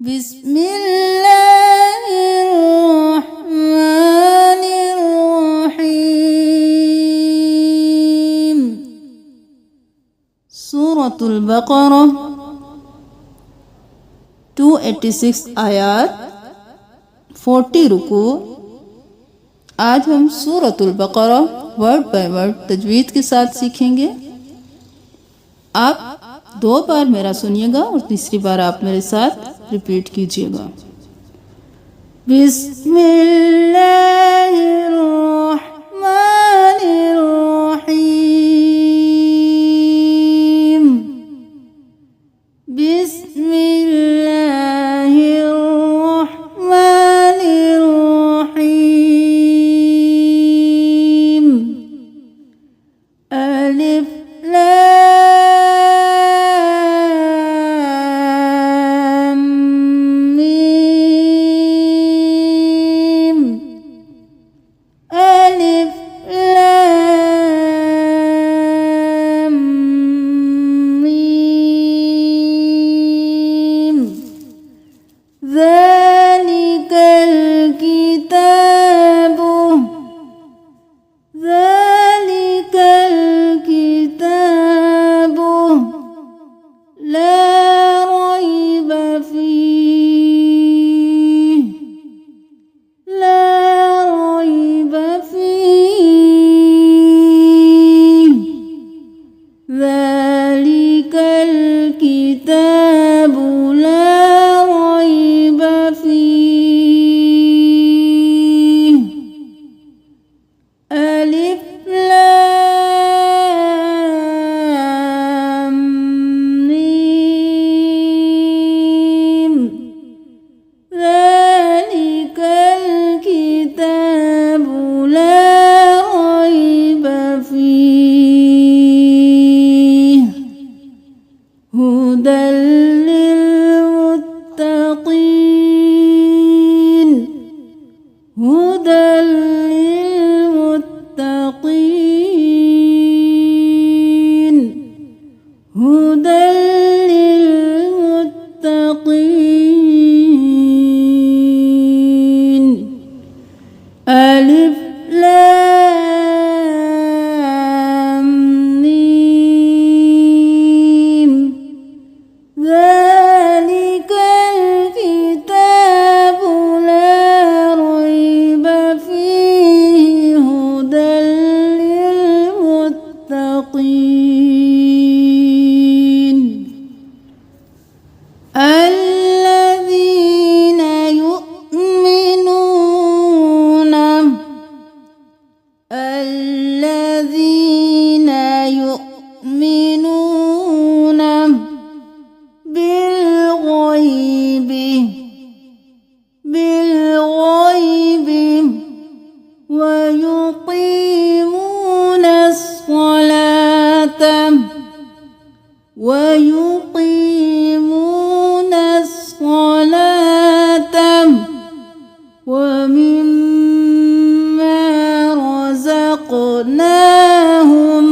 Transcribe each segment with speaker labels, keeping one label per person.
Speaker 1: بسم الله الرحمن الرحيم. सूरत अल-बक़रा 286 आयत 40 रुकू। आज हम सूरत अल-बक़रा वर्ड बाय वर्ड तजवीद के साथ सीखेंगे। आप 2 बार मेरा सुनिएगा और तीसरी बार आप मेरे साथ रिपीट कीजिएगा। बिस्मिल्लाहिर्रहमानिर्रहीम। बिस्मिल्लाहिर्रहमानिर्रहीम। अलिफ ذلك الكتاب لا ريب فيه ذلك الكتاب لا ريب فيه. ألف لام ميم. ذلك الكتاب لا ريب فيه هدى للمتقين. هدى للمتقين. هدى للمتقين. ألف لام ميم. ذلك الكتاب لا ريب فيه هدى للمتقين. الذين يؤمنون بالغيب ويقيمون الصلاة ومما رزقناهم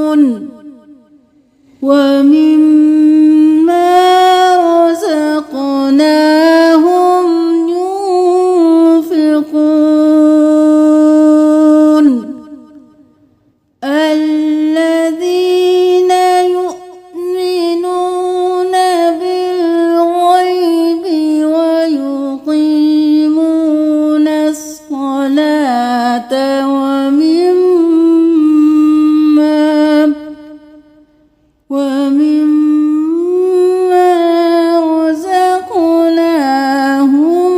Speaker 1: ينفقون. ومما رزقناهم ينفقون. الذين يؤمنون بالغيب ويقيمون الصلاة ومما رزقناهم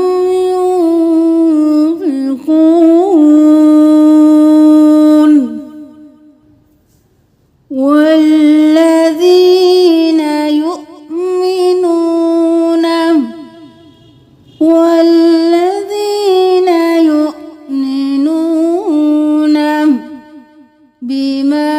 Speaker 1: ينفقون. والذين يؤمنون بما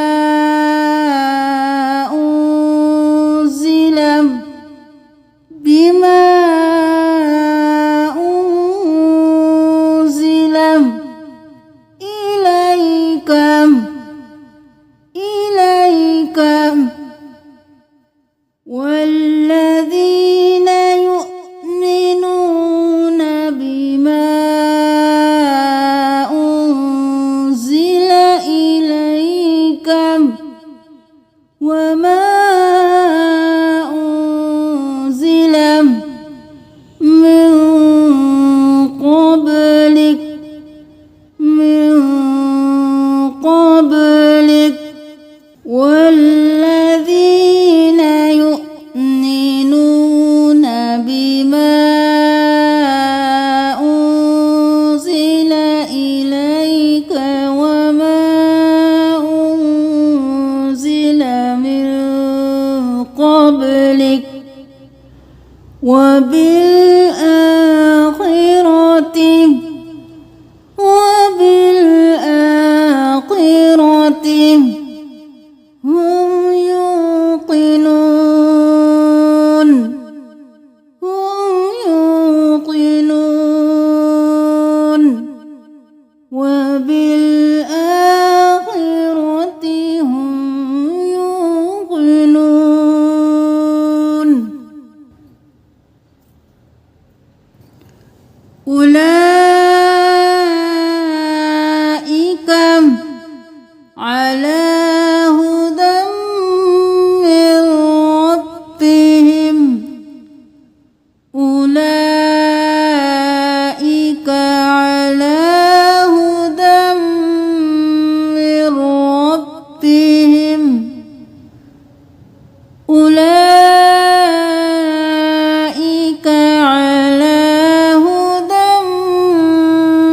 Speaker 1: قبلك والذين يؤمنون بما أنزل إليك وما أنزل من قبلك وبالآخرة هم يوقنون وبالآخرة هم يوقنون. أولئك على هدى من ربهم أولئك على هدى من ربهم أولئك على هدى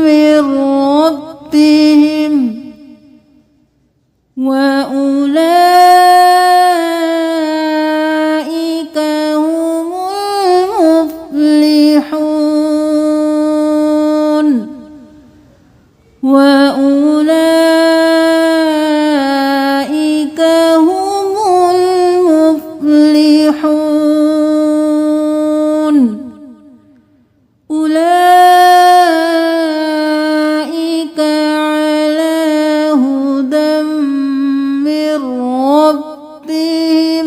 Speaker 1: من ربهم وأولئك هم المفلحون وأولئك هم المفلحون. أولئك على هدى من ربهم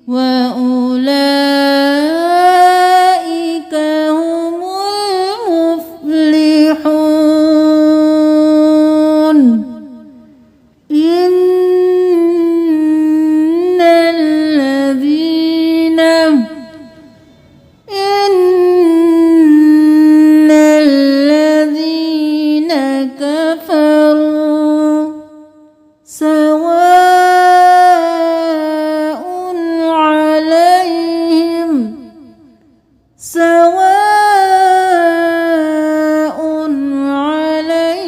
Speaker 1: وأولئك هم المفلحون. إن الذين كفروا سواء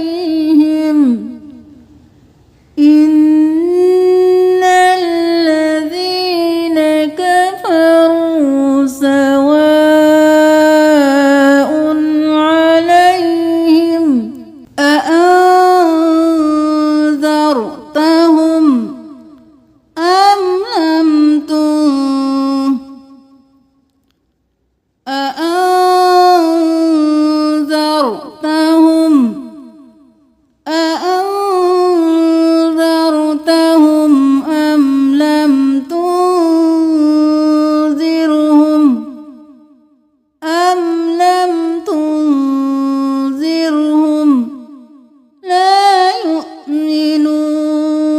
Speaker 1: عليهم إن الذين كفروا سواء عليهم أأنذرتهم أم لم تنذرهم لا يؤمنون.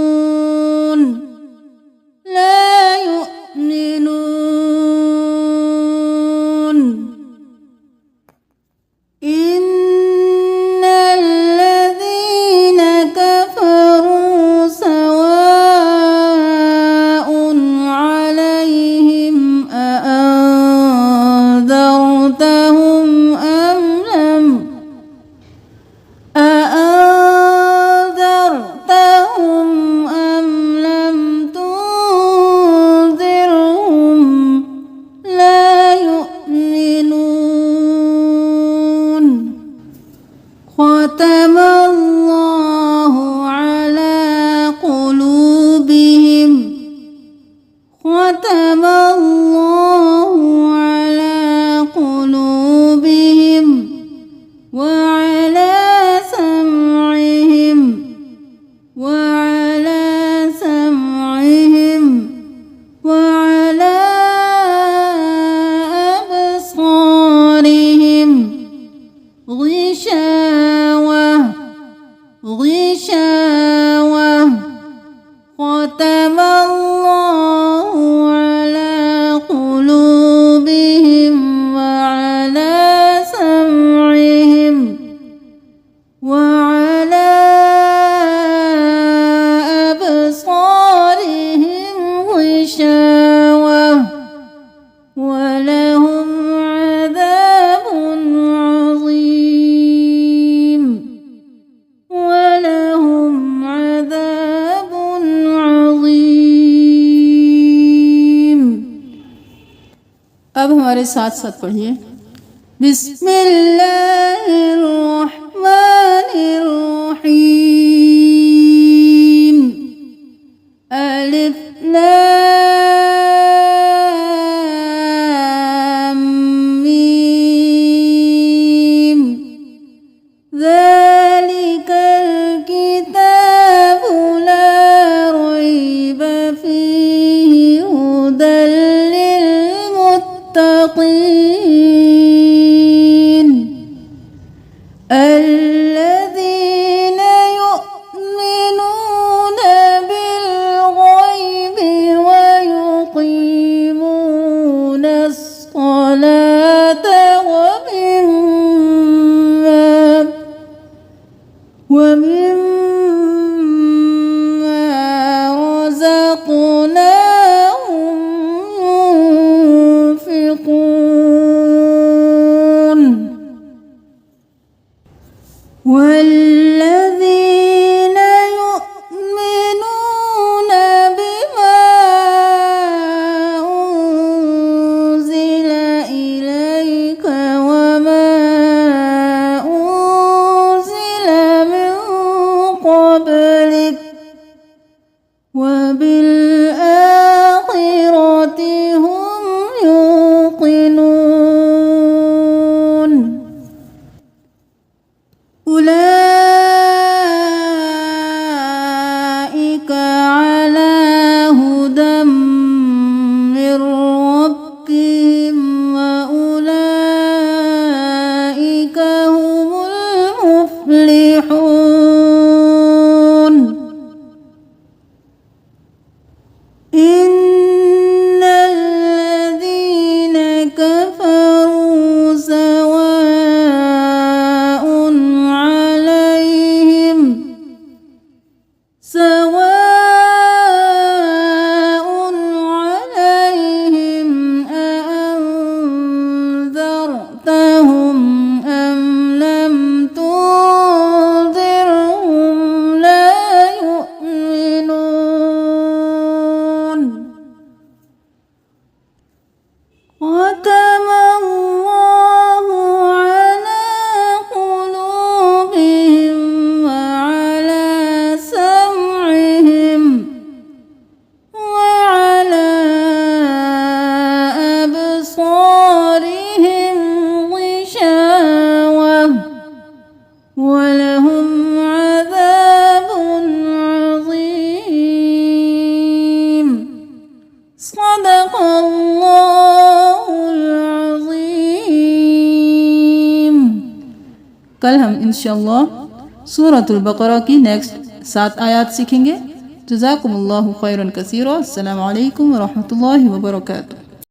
Speaker 1: अब हमारे साथ साथ पढ़िए। बिस्मिल्लाहिर्रहमानिर्रहीम। अलिफ लाम मीम। ज़ालिकल किताबु ला रैब फीहि हुदल लिलमुत्तक़ीन الذين يؤمنون بالغيب ويقيمون الصلاة ومما رزقناهم ينفقون والذين يؤمنون بما أنزل إليك وما أنزل من قبلك وبالآخرة هم يوقنون أولئك على هدى من ربهم وأولئك هم المفلحون إن الذين كفروا سواء عليهم أأنذرتهم أم لم تنذرهم لا يؤمنون ختم الله على قلوبهم وعلى سمعهم وعلى أبصارهم غشاوة ولهم عذاب عظيم صدق الله العظيम। कल हम इंशाअल्लाह सूरतुल बकरा की नेक्स्ट 7 आयत सीखेंगे। जज़ाकुमुल्लाहु खैरन कसीरा। अस्सलामु अलैकुम व रहमतुल्लाहि व बरकातुहू।